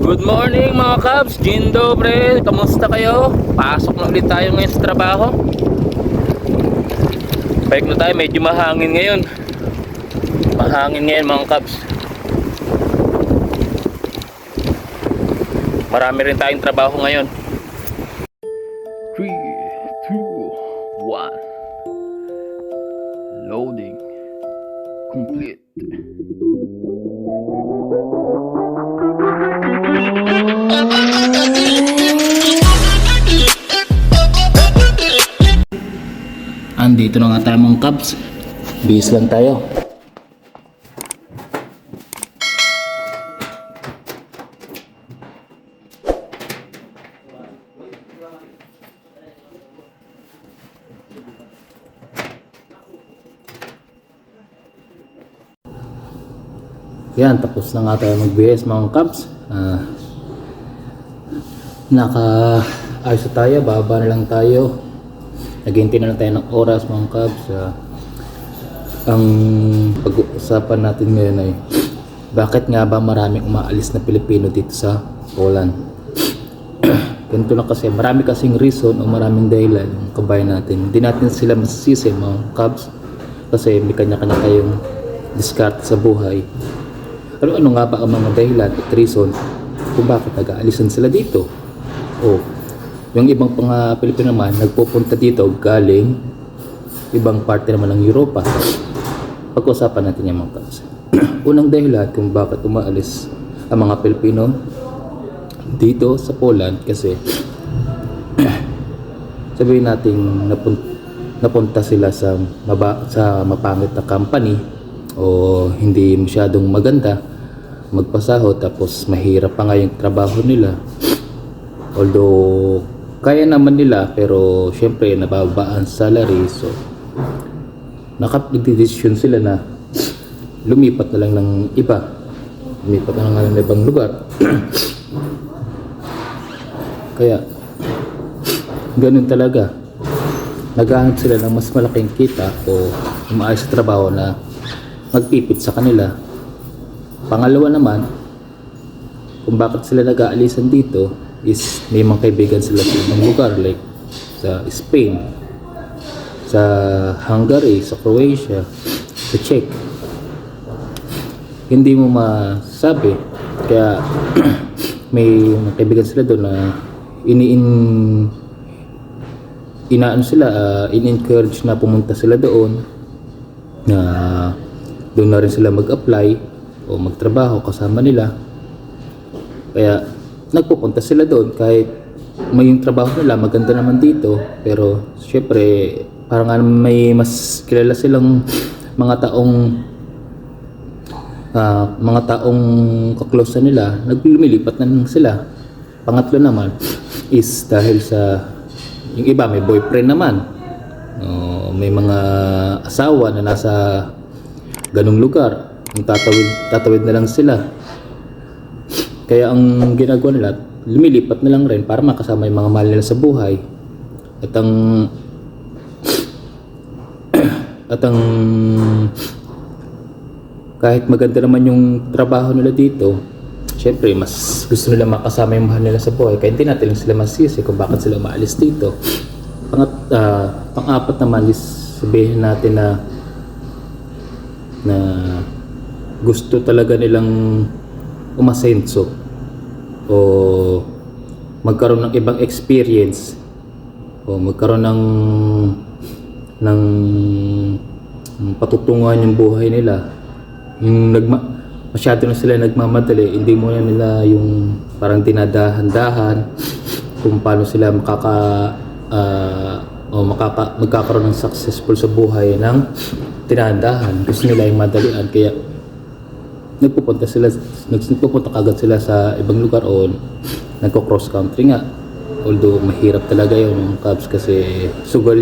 Good morning mga Cubs, Dzień dobry, kamusta kayo? Pasok na ulit tayo ngayon sa trabaho. Bike na tayo, medyo mahangin ngayon. Mahangin ngayon mga Cubs. Marami rin tayong trabaho ngayon. 3, 2, 1. Loading complete. Andito na nga tayo mga Cubs. Bihis lang tayo. Yan, tapos na nga tayo magbihis mga Cubs. Naka-ayos na tayo, baba na lang tayo. Naghihintay na lang tayo ng oras mga Cubs. Ang pag-uusapan natin ngayon ay bakit nga ba maraming umaalis na Pilipino dito sa Poland. Ganito lang kasi, marami kasing reason o maraming dahilan yung kabayan natin. Hindi natin sila masisisi mga Cubs kasi may kanya-kanya kayong diskarte sa buhay. Ano nga ba ang mga dahilan at reason kung bakit nag-aalisan sila dito? O yung ibang mga Pilipino naman nagpupunta dito galing ibang parte naman ng Europa. Pag-usapan natin yung mga Cubs. Unang dahilan kung bakit umaalis ang mga Pilipino dito sa Poland kasi sabihin natin napunta sila sa mapangit na company o hindi masyadong maganda magpasahod, tapos mahirap pa nga yung trabaho nila. Although kaya naman nila, pero syempre nababaan salary, so nakapag-decision sila na lumipat na lang ng iba, lumipat na lang ng ibang lugar. Kaya ganun talaga, naghahanap sila ng mas malaking kita o umaayos sa trabaho na magpipit sa kanila. Pangalawa naman, kung bakit sila nag-aalisan dito is may mga kaibigan sila sa ibang lugar like sa Spain, sa Hungary, sa Croatia, sa Czech. Hindi mo masabi, kaya may mga kaibigan sila doon na in-encourage na pumunta sila doon, na doon na rin sila mag-apply o magtrabaho kasama nila. Kaya nagpupunta sila doon kahit may yung trabaho nila maganda naman dito, pero syempre parang may mas kilala silang mga taong kaklose nila, naglumilipat na lang sila. Pangatlo naman is dahil sa yung iba may boyfriend naman, may mga asawa na nasa ganung lugar, tatawid na lang sila. Kaya ang ginagawa nila, lumilipat na lang rin para makasama yung mga mahal nila sa buhay. At ang kahit maganda naman yung trabaho nila dito, syempre mas gusto nila makasama yung mahal nila sa buhay. Kaya hindi natin sila masisi kung bakit sila umaalis dito. Pang-apat naman is sabihin natin na gusto talaga nilang umasenso o magkaroon ng ibang experience o magkaroon ng patutunguhan yung buhay nila. Yung masyado na sila nagmamadali, hindi muna nila yung parang dinadahan-dahan kung paano sila magkakaroon ng successful sa buhay ng tinadahan. Gusto nila yung madalian, kaya nagpupunta kagad sila sa ibang lugar o nagko-cross country nga. Although mahirap talaga yun mga Cubs kasi sugal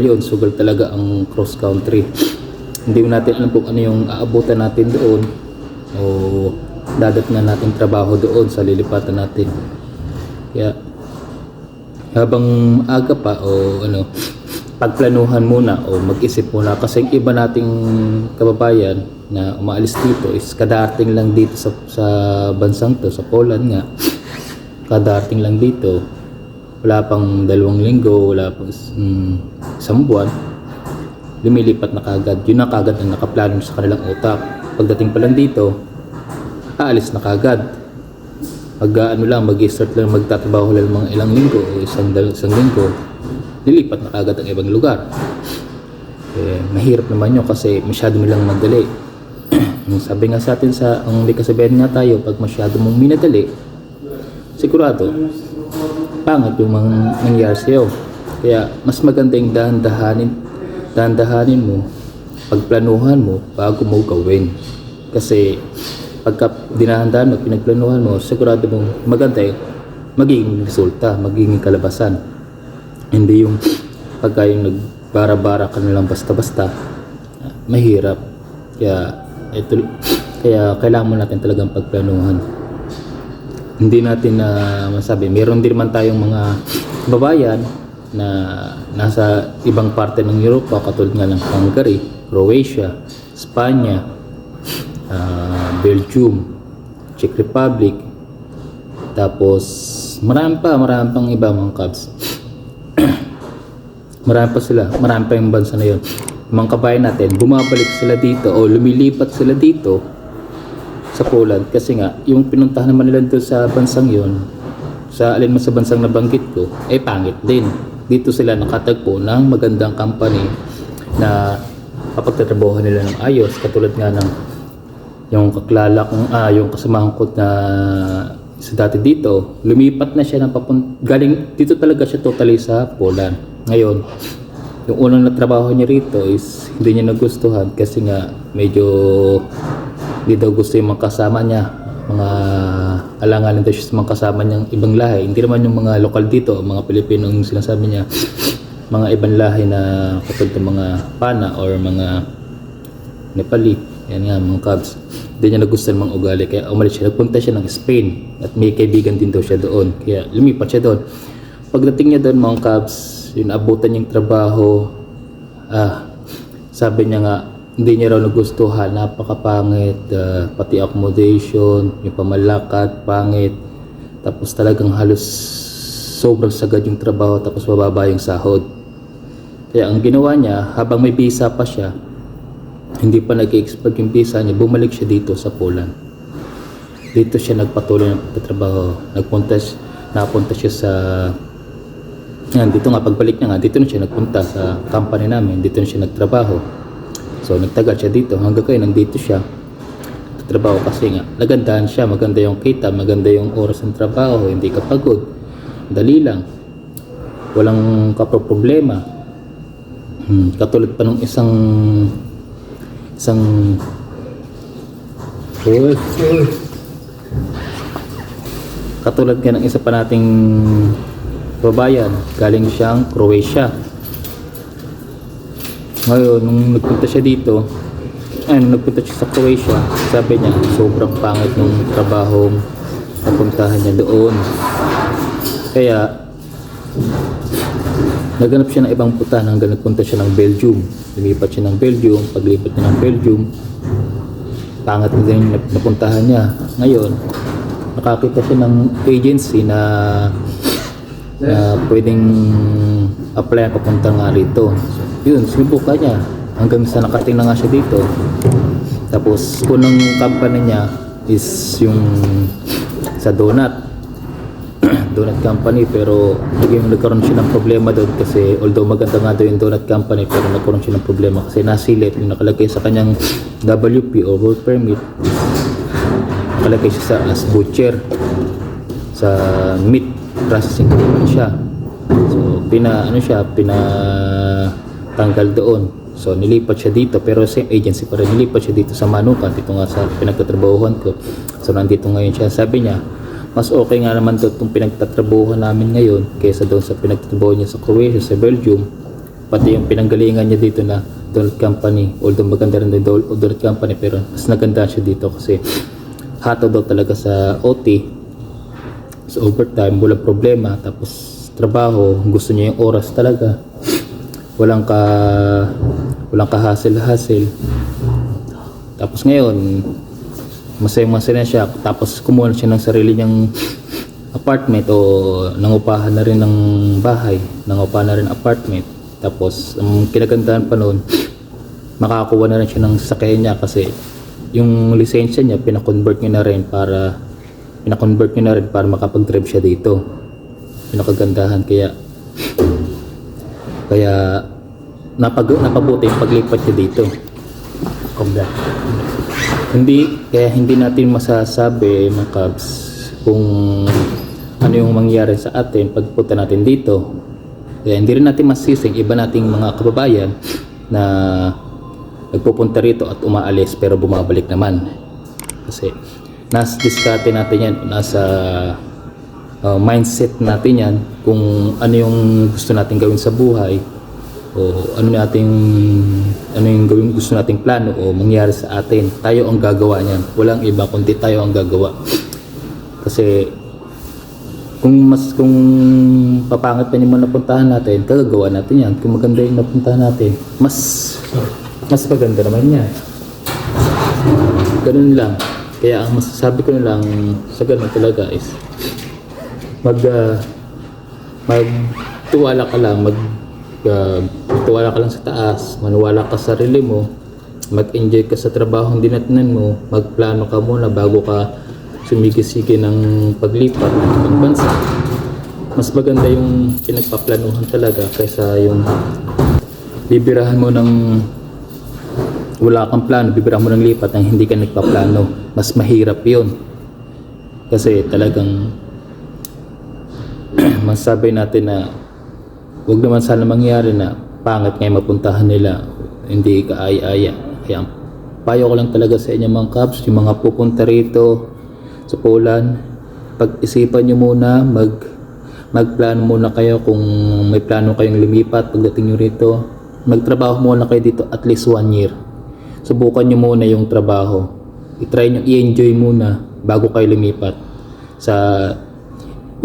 talaga ang cross country. Hindi natin alam kung ano yung aabutan natin doon o dadatnan natin trabaho doon sa lilipatan natin. Kaya habang aga pa o pagplanuhan muna o mag-isip muna, kasi yung iba nating kababayan na umaalis dito is kadating lang dito sa bansang to, sa Poland nga. kadarating lang dito, wala pang 2 linggo, wala pang isang buwan, lumilipat na kagad. Yun na kagad ang nakaplano sa kanilang utak. Pagdating pa lang dito, aalis na kagad. Mag-i-start lang, magtatrabaho lang mga ilang linggo o isang linggo, lilipat na kagad ang ibang lugar. Mahirap naman yun kasi masyado nilang madali. Sabi nga sa atin ang may kasabihan nga tayo, pag masyado mong minadali, sigurado pangit yung mga nangyari sa'yo. Kaya mas maganda yung dahan-dahanin mo, pagplanuhan mo bago mo gawin. Kasi pagka dinahandaan mo, pinagplanuhan mo, sigurado mong maganda yung magiging resulta, magiging kalabasan. Hindi yung pagka yung nagbara-bara ka na lang basta-basta, mahirap. Kaya kailangan mo natin talagang pagplanuhan. Hindi natin na masabi, meron din naman tayong mga babayan na nasa ibang parte ng Europa, katulad nga ng Hungary, Croatia, Spanya, Belgium, Czech Republic, tapos marami pang iba mga Cubs. marami pa yung bansa na yun. Mga kabayan natin, bumabalik sila dito o lumilipat sila dito sa Poland kasi nga yung pinuntahan naman nila doon sa bansang yun, sa alinman sa bansang nabanggit ko, pangit din. Dito sila nakatagpo ng magandang company na kapagtatrabaho nila ng ayos, katulad nga ng yung yung kasamahan ko na sa dati dito, lumipat na siya galing dito talaga siya totally sa Poland. Ngayon, yung unang natrabaho niya rito is hindi niya nagustuhan kasi nga medyo hindi daw gusto yung mga kasama niya, mga alanganin daw siya sa mga kasama niyang ibang lahi. Hindi naman yung mga lokal dito, mga Pilipino yung sinasabi niya, mga ibang lahi na katulad ng mga Pana or mga Nepali. Yan nga mga Cubs. Hindi niya nagustuhan mga ugali, kaya umalis siya. Nagpunta siya ng Spain at may kaibigan din daw siya doon, kaya lumipat siya doon. Pagdating niya doon mga Cubs, yung abutan niyang trabaho, sabi niya nga hindi niya raw nagustuhan, napakapangit, pati accommodation, yung pamalakad, pangit, tapos talagang halos sobrang sagad yung trabaho, tapos bababa yung sahod. Kaya ang ginawa niya, habang may visa pa siya, hindi pa nag-expire yung visa niya, bumalik siya dito sa Poland. Dito siya nagpatuloy ng pagtatrabaho. Napunta siya sa dito nga, pagbalik niya nga, dito na siya nagpunta sa company namin, dito na siya nagtrabaho. So nagtagal siya dito hanggang kayo nandito siya nagtatrabaho kasi nga nagandahan siya, maganda yung kita, maganda yung oras ng trabaho, hindi ka pagod, dali lang, walang kaproblema. Katulad pa nung isang katulad nga ng isa pa nating babayan, galing siyang Croatia. Ngayon, nung nagpunta siya dito, nagpunta siya sa Croatia, sabi niya, sobrang pangit nung trabaho napuntahan niya doon. Kaya, naghanap siya ng ibang putan hanggang nagpunta siya ng Belgium. Lumipat siya ng Belgium, paglipat niya ng Belgium, pangit na din yung napuntahan niya. Ngayon, nakakita siya ng agency na pwedeng apply papunta nga rito. So, yun, sinubukan niya hanggang sa nakating na nga siya dito. Tapos unang company niya is yung sa donut company, pero nagkaroon siya ng problema doon kasi although maganda nga daw yung donut company, pero nagkaroon siya ng problema kasi nasilip yung nakalagay sa kanyang WP o work permit, nakalagay siya as butcher, sa meat processing naman siya. So pinatanggal doon. So nilipat siya dito, pero same agency pa rin, nilipat siya dito sa Manukan, dito nga sa pinagtatrabahuhan ko. So nandito ngayon siya. Sabi niya mas okay nga naman doon itong pinagtatrabahuhan namin ngayon kaysa doon sa pinagtatrabaho niya sa Croatia, sa Belgium. Pati yung pinanggalingan niya dito na donut company, although maganda rin yung donut company, pero mas naganda siya dito kasi hato daw talaga sa OT, sa overtime, walang problema. Tapos trabaho, gusto niya yung oras talaga, walang ka hassle. Tapos ngayon masaya na siya, tapos kumuha siya ng sarili niyang apartment o nangupahan na rin ng bahay, nangupahan na rin apartment. Tapos ang kinagandahan pa noon, makakuha na rin siya ng sasakyan niya kasi yung lisensya niya pinakonvert niya na rin para makapag-drive siya dito. Pinakagandahan kaya napabuti yung paglipat niya dito. Hindi natin masasabi mga Cubs kung ano yung mangyari sa atin pagpunta natin dito. Kaya hindi rin natin masising iba nating mga kababayan na nagpupunta rito at umaalis pero bumabalik naman. Kasi nasa diskarte natin yan, nasa mindset natin yan kung ano yung gusto natin gawin sa buhay o ano yung gawin gusto nating plano o mangyari sa atin. Tayo ang gagawa niyan. Walang iba kundi tayo ang gagawa. Kasi kung papangit pa yung napuntahan natin, gagawa natin yan. Kung maganda yung napuntahan natin, mas maganda naman yan. Ganun lang. Kaya ang masasabi ko na lang sa ganun talaga is magtiwala ka lang, magtiwala ka lang sa taas, maniwala ka sa sarili mo, mag-enjoy ka sa trabaho hindi natnan mo, magplano ka muna bago ka sumigi-sige ng paglipat ng ibang bansa. Mas maganda yung pinagpaplanuhan talaga kaysa yung bibirahan mo ng wala kang plano, bibirahan mo ng lipat nang hindi ka nagpaplano. Mas mahirap yun kasi talagang masabi natin na huwag naman sana mangyari na pangit ngayon mapuntahan nila, hindi ka aya-aya. Kaya payo ko lang talaga sa inyo mga Cubs, yung mga pupunta rito sa Poland, pag-isipan nyo muna, magplano muna kayo kung may plano kayong lumipat pagdating nyo rito. Magtrabaho muna kayo dito at least 1 year. Subukan nyo muna yung trabaho. I-try nyo, i-enjoy muna bago kayo lumipat sa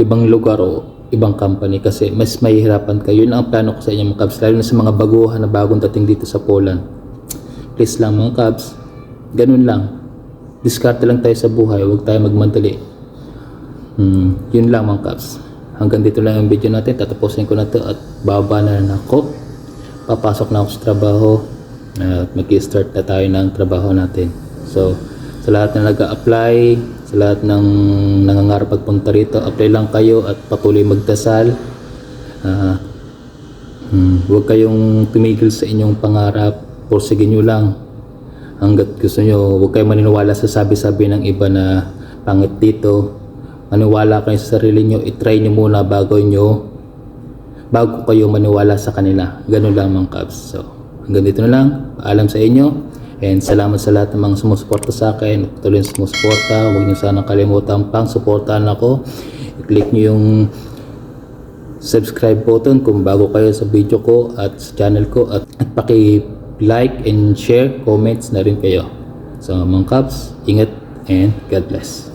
ibang lugar o ibang company kasi mas mahihirapan kayo. Yun ang plano ko sa inyo mga Cubs, lalo na sa mga baguhan na bagong dating dito sa Poland. Please lang mga Cubs, ganun lang. Diskarte lang tayo sa buhay, huwag tayo magmadali. Yun lang mga Cubs. Hanggang dito lang yung video natin. Tatapusin ko na to at bababa na ako. Papasok na ako sa trabaho at mag-start na tayo ng trabaho natin. So sa lahat na nag-a-apply, sa lahat ng nangangarap pagpunta rito, apply lang kayo at patuloy magdasal. Huwag kayong tumigil sa inyong pangarap, pursige nyo lang hanggat gusto nyo. Huwag kayong maniniwala sa sabi-sabi ng iba na pangit dito. Maniwala kayo sa sarili nyo, itry nyo muna bago kayo maniwala sa kanila. Ganun lang mga Cubs. So hanggang dito na lang, paalam sa inyo. And salamat sa lahat ng mga sumusuporta sa akin. Patuloy na sumusuporta. Huwag niyo sana kalimutan pang suportahan ako. I-click niyo yung subscribe button kung bago kayo sa video ko at sa channel ko. At paki-like and share, comments na rin kayo. So mga Cubs, ingat and God bless.